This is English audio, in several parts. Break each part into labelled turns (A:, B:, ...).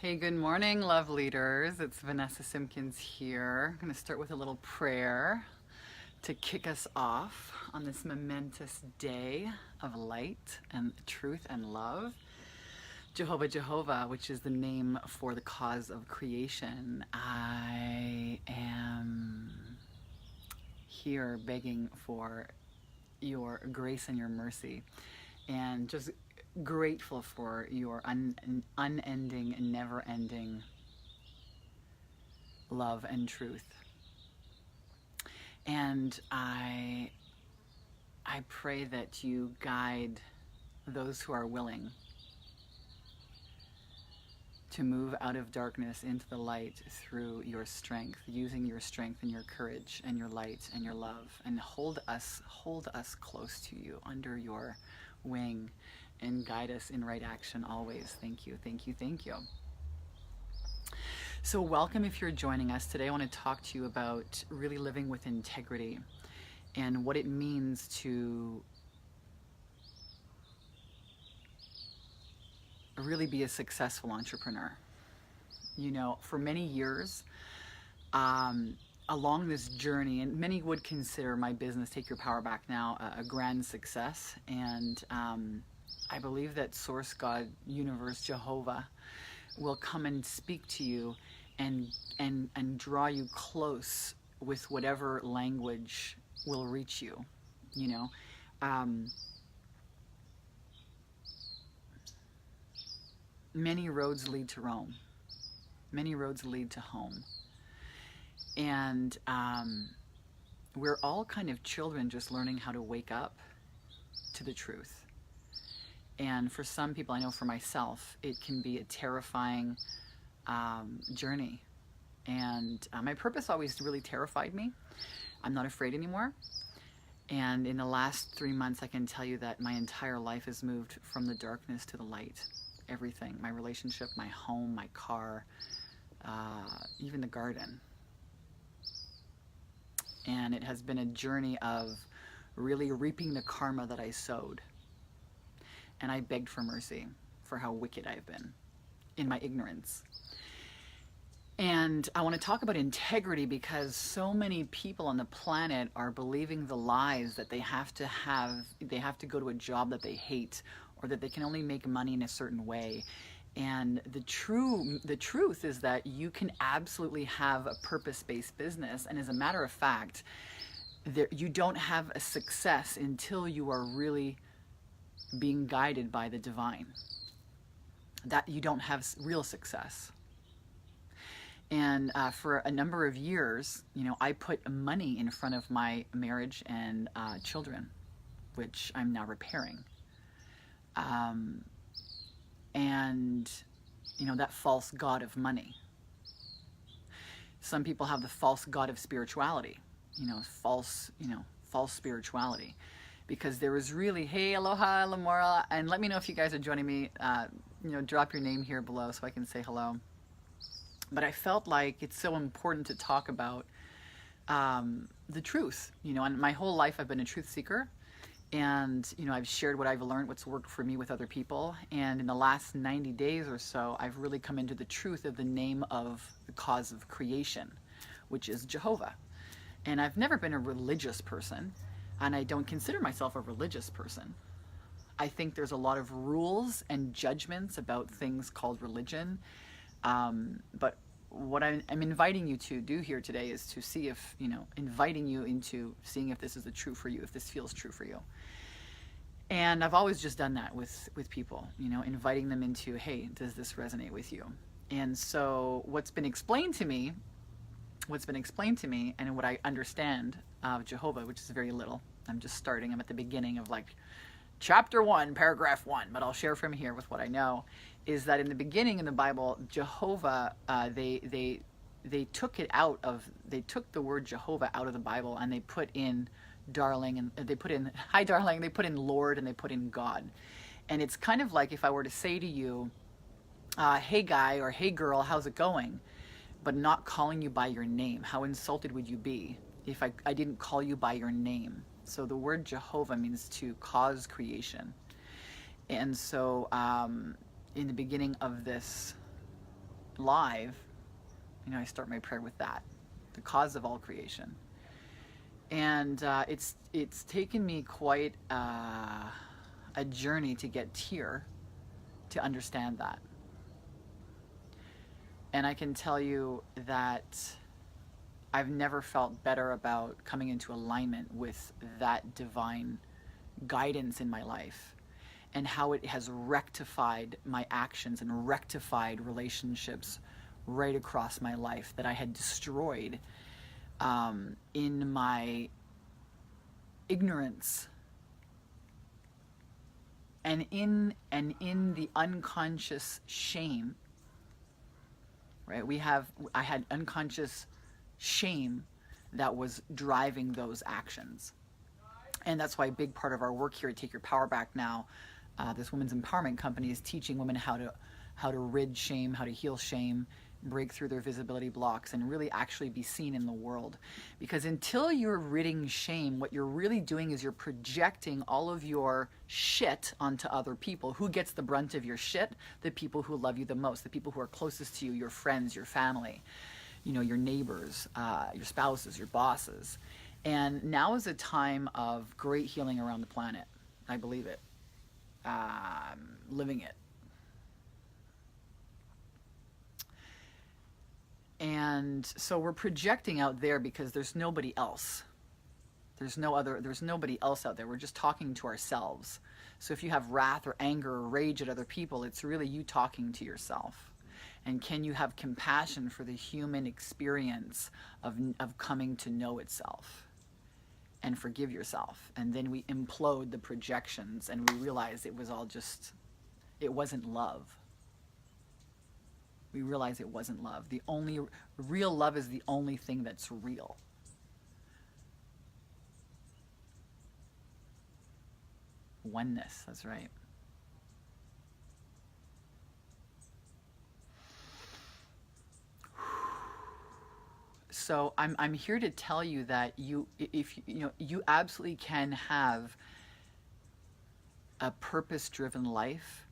A: Hey, good morning, love leaders. It's Vanessa Simpkins here. I'm going to start with a little prayer to kick us off on this momentous day of light and truth and love. Jehovah, Jehovah, which is the name for the cause of creation, I am here begging for your grace and your mercy, and just grateful for your unending, never ending love and truth. And I pray that you guide those who are willing to move out of darkness into the light through your strength, using your strength and your courage and your light and your love, and hold us close to you under your wing, and guide us in right action always. Thank you, thank you, thank you. So welcome if you're joining us today. I want to talk to you about really living with integrity and what it means to really be a successful entrepreneur. You know, for many years, along this journey, and many would consider my business, Take Your Power Back Now, a grand success. And I believe that Source God, Universe, Jehovah will come and speak to you and draw you close with whatever language will reach you, you know. Many roads lead to Rome. Many roads lead to home. And we're all kind of children just learning how to wake up to the truth. And for some people, I know for myself, it can be a terrifying journey. And my purpose always really terrified me. I'm not afraid anymore. And in the last 3 months, I can tell you that my entire life has moved from the darkness to the light. Everything, my relationship, my home, my car, even the garden. And it has been a journey of really reaping the karma that I sowed. And I begged for mercy for how wicked I've been in my ignorance. And I want to talk about integrity because so many people on the planet are believing the lies that they have to go to a job that they hate, or that they can only make money in a certain way. And the truth is that you can absolutely have a purpose-based business. And as a matter of fact, you don't have a success until you are really being guided by the divine. That you don't have real success. And for a number of years, you know, I put money in front of my marriage and children, which I'm now repairing. And, you know, that false god of money. Some people have the false god of spirituality, false spirituality. Because there was really, hey, aloha, lamora, and let me know if you guys are joining me. Drop your name here below so I can say hello. But I felt like it's so important to talk about the truth. And my whole life I've been a truth seeker. And, I've shared what I've learned, what's worked for me with other people. And in the last 90 days or so, I've really come into the truth of the name of the cause of creation, which is Jehovah. And I've never been a religious person, and I don't consider myself a religious person. I think there's a lot of rules and judgments about things called religion. But what I'm inviting you to do here today is to see if, inviting you into seeing if this is the true for you, if this feels true for you. And I've always just done that with people, inviting them into, hey, does this resonate with you? And so what's been explained to me and what I understand of Jehovah, which is very little. I'm just starting. I'm at the beginning of like chapter 1, paragraph 1, but I'll share from here with what I know, is that in the beginning in the Bible, Jehovah, they took the word Jehovah out of the Bible, and they put in darling, and they put in hi darling, they put in Lord, and they put in God. And it's kind of like if I were to say to you, hey guy or hey girl, how's it going? But not calling you by your name. How insulted would you be if I didn't call you by your name? So the word Jehovah means to cause creation. And so in the beginning of this live, I start my prayer with that, the cause of all creation. And it's taken me quite a journey to get here to understand that. And I can tell you that I've never felt better about coming into alignment with that divine guidance in my life, and how it has rectified my actions and rectified relationships right across my life that I had destroyed in my ignorance and in the unconscious shame. Right? I had unconscious shame that was driving those actions. And that's why a big part of our work here at Take Your Power Back Now, this women's empowerment company, is teaching women how to rid shame, how to heal shame, break through their visibility blocks, and really actually be seen in the world. Because until you're ridding shame, what you're really doing is you're projecting all of your shit onto other people. Who gets the brunt of your shit? The people who love you the most, the people who are closest to you, your friends, your family, your neighbors, your spouses, your bosses. And now is a time of great healing around the planet. I believe it. Living it. And so we're projecting out there because there's nobody else. There's nobody else out there. We're just talking to ourselves. So if you have wrath or anger or rage at other people, it's really you talking to yourself. And can you have compassion for the human experience of coming to know itself and forgive yourself? And then we implode the projections and we realize it wasn't love. We realize it wasn't love. The only real love is the only thing that's real. Oneness, that's right. So I'm here to tell you that you absolutely can have a purpose-driven life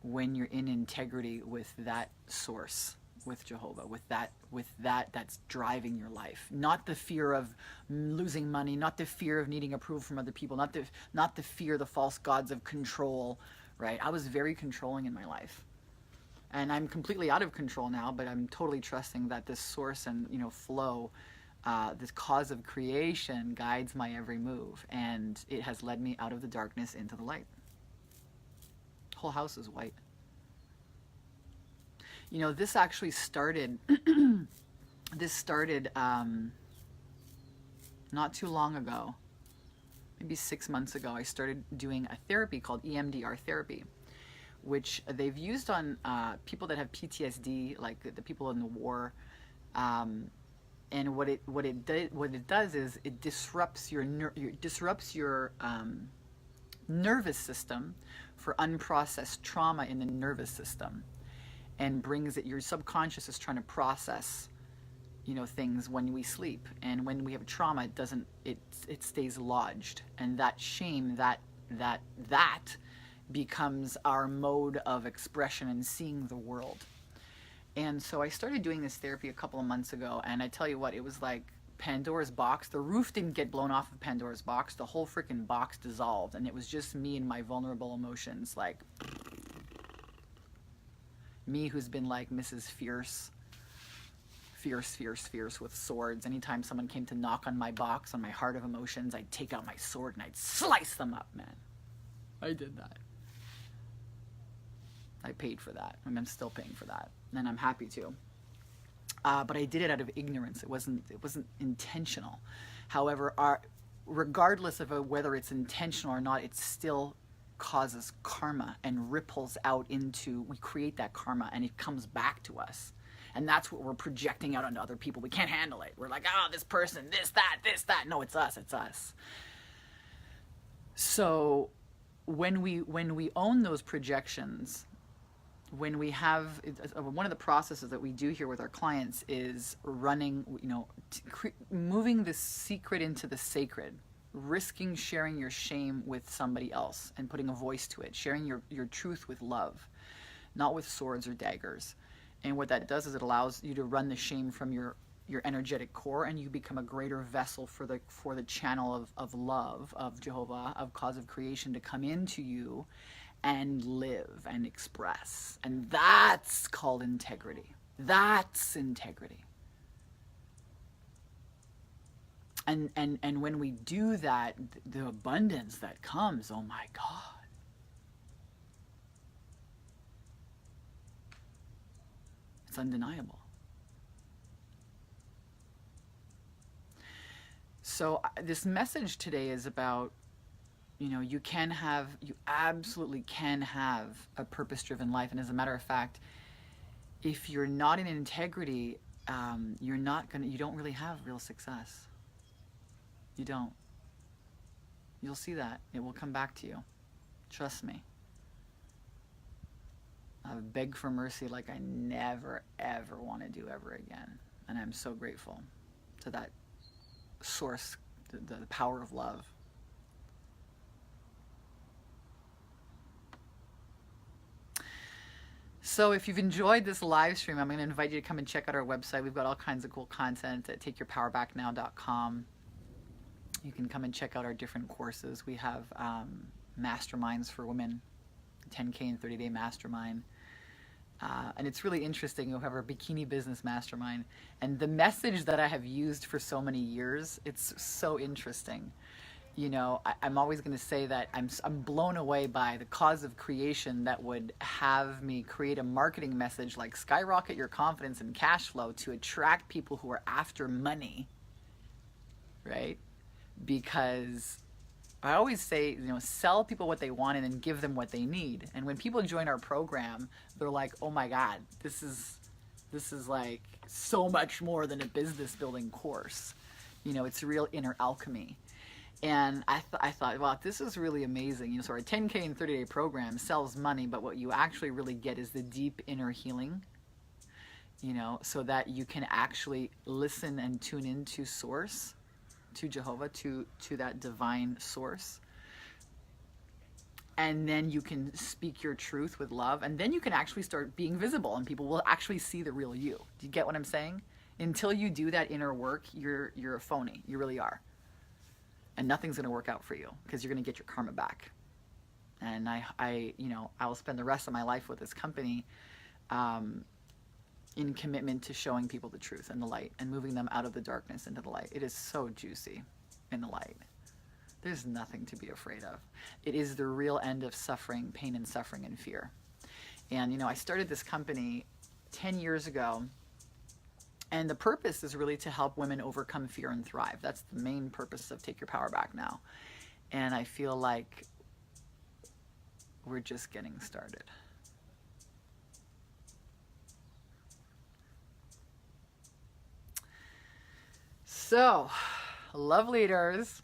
A: when you're in integrity with that source, with Jehovah, with that that's driving your life. Not the fear of losing money, not the fear of needing approval from other people, not the fear, the false gods of control, right? I was very controlling in my life. And I'm completely out of control now, but I'm totally trusting that this source and flow, this cause of creation guides my every move, and it has led me out of the darkness into the light. Whole house is white. This actually started. This started not too long ago, maybe 6 months ago. I started doing a therapy called EMDR therapy, which they've used on people that have PTSD, like the people in the war. And what it does is it disrupts your nervous system for unprocessed trauma in the nervous system, and brings it. Your subconscious is trying to process, things when we sleep, and when we have trauma, it stays lodged, and that shame, that becomes our mode of expression and seeing the world. And so I started doing this therapy a couple of months ago, and I tell you what, it was like Pandora's box. The roof didn't get blown off of Pandora's box. The whole freaking box dissolved, and it was just me and my vulnerable emotions, like me who's been like Mrs. Fierce with swords. Anytime someone came to knock on my box, on my heart of emotions, I'd take out my sword and I'd slice them up, man. I did that. I paid for that, and I'm still paying for that, and I'm happy to. But I did it out of ignorance. It wasn't intentional. However, regardless of whether it's intentional or not, it still causes karma and ripples out into, we create that karma and it comes back to us. And that's what we're projecting out onto other people. We can't handle it. We're like, oh, this person, this, that. No, it's us. So when we own those projections, when we have, one of the processes that we do here with our clients is running, moving the secret into the sacred, risking sharing your shame with somebody else and putting a voice to it, sharing your truth with love, not with swords or daggers. And what that does is it allows you to run the shame from your energetic core, and you become a greater vessel for the channel of love of Jehovah, of cause of creation, to come into you and live and express. And that's called integrity. That's integrity. And when we do that, the abundance that comes, oh my God. It's undeniable. So this message today is about, you absolutely can have a purpose-driven life. And as a matter of fact, if you're not in integrity, you don't really have real success. You don't. You'll see that. It will come back to you. Trust me. I've begged for mercy like I never, ever want to do ever again. And I'm so grateful to that source, the power of love. So if you've enjoyed this live stream, I'm going to invite you to come and check out our website. We've got all kinds of cool content at takeyourpowerbacknow.com. You can come and check out our different courses. We have masterminds for women, 10K and 30-day mastermind. And it's really interesting. We have our bikini business mastermind. And the message that I have used for so many years, it's so interesting. I'm always going to say that I'm blown away by the cause of creation that would have me create a marketing message like skyrocket your confidence and cash flow to attract people who are after money, right? Because I always say, sell people what they want and then give them what they need. And when people join our program, they're like, oh my God, this is like so much more than a business building course. It's real inner alchemy. And I thought, wow, this is really amazing. So our 10K and 30-day program sells money, but what you actually really get is the deep inner healing, so that you can actually listen and tune into source, to Jehovah, to that divine source. And then you can speak your truth with love, and then you can actually start being visible, and people will actually see the real you. Do you get what I'm saying? Until you do that inner work, you're a phony. You really are. And nothing's going to work out for you, because you're going to get your karma back. And I will spend the rest of my life with this company in commitment to showing people the truth and the light and moving them out of the darkness into the light. It is so juicy in the light. There's nothing to be afraid of. It is the real end of suffering, pain and suffering and fear. And, I started this company 10 years ago. And the purpose is really to help women overcome fear and thrive. That's the main purpose of Take Your Power Back Now. And I feel like we're just getting started. So, love leaders,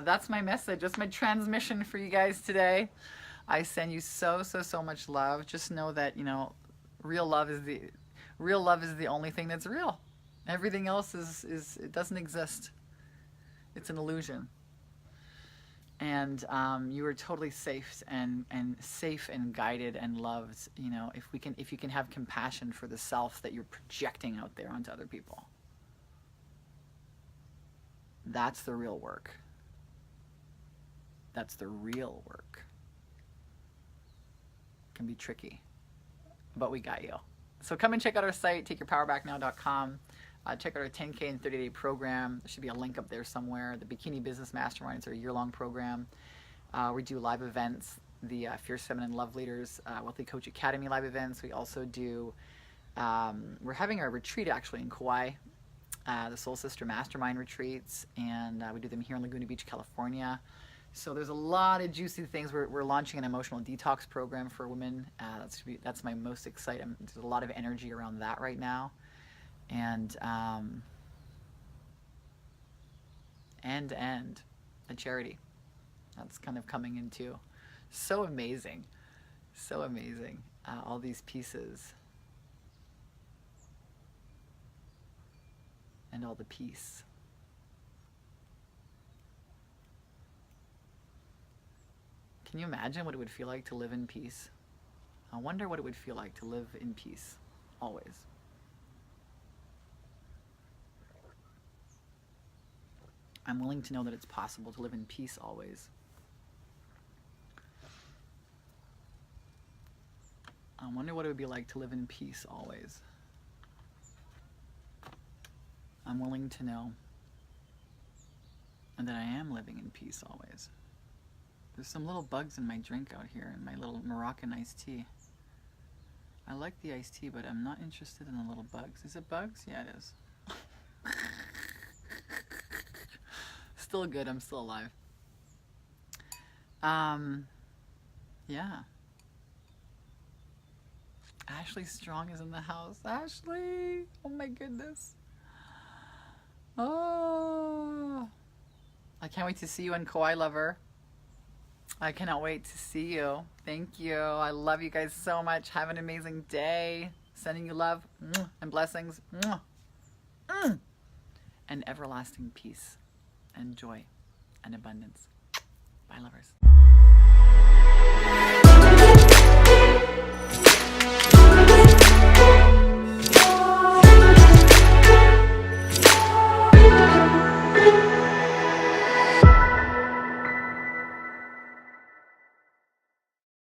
A: that's my message. That's my transmission for you guys today. I send you so much love. Just know that, real love is the only thing that's real. Everything else it doesn't exist. It's an illusion. And you are totally safe and guided and loved. If you can have compassion for the self that you're projecting out there onto other people. That's the real work. That's the real work. It can be tricky, but we got you. So come and check out our site, takeyourpowerbacknow.com. Check out our 10K and 30-day program. There should be a link up there somewhere. The Bikini Business Mastermind is our year-long program. We do live events, the Fierce Feminine Love Leaders Wealthy Coach Academy live events. We also do, we're having our retreat actually in Kauai, the Soul Sister Mastermind retreats, and we do them here in Laguna Beach, California. So there's a lot of juicy things. We're launching an emotional detox program for women. That's my most exciting. There's a lot of energy around that right now. And a charity that's kind of coming into. So amazing. So amazing. All these pieces. And all the peace. Can you imagine what it would feel like to live in peace? I wonder what it would feel like to live in peace. always. I'm willing to know that it's possible to live in peace always. I wonder what it would be like to live in peace always. I'm willing to know that I am living in peace always. There's some little bugs in my drink out here, in my little Moroccan iced tea. I like the iced tea, but I'm not interested in the little bugs. Is it bugs? Yeah, it is. Still good. I'm still alive. Yeah. Ashley Strong is in the house. Ashley! Oh my goodness. Oh. I can't wait to see you in Kawaii Lover. I cannot wait to see you. Thank you. I love you guys so much. Have an amazing day. Sending you love and blessings and everlasting peace and joy and abundance. Bye, lovers.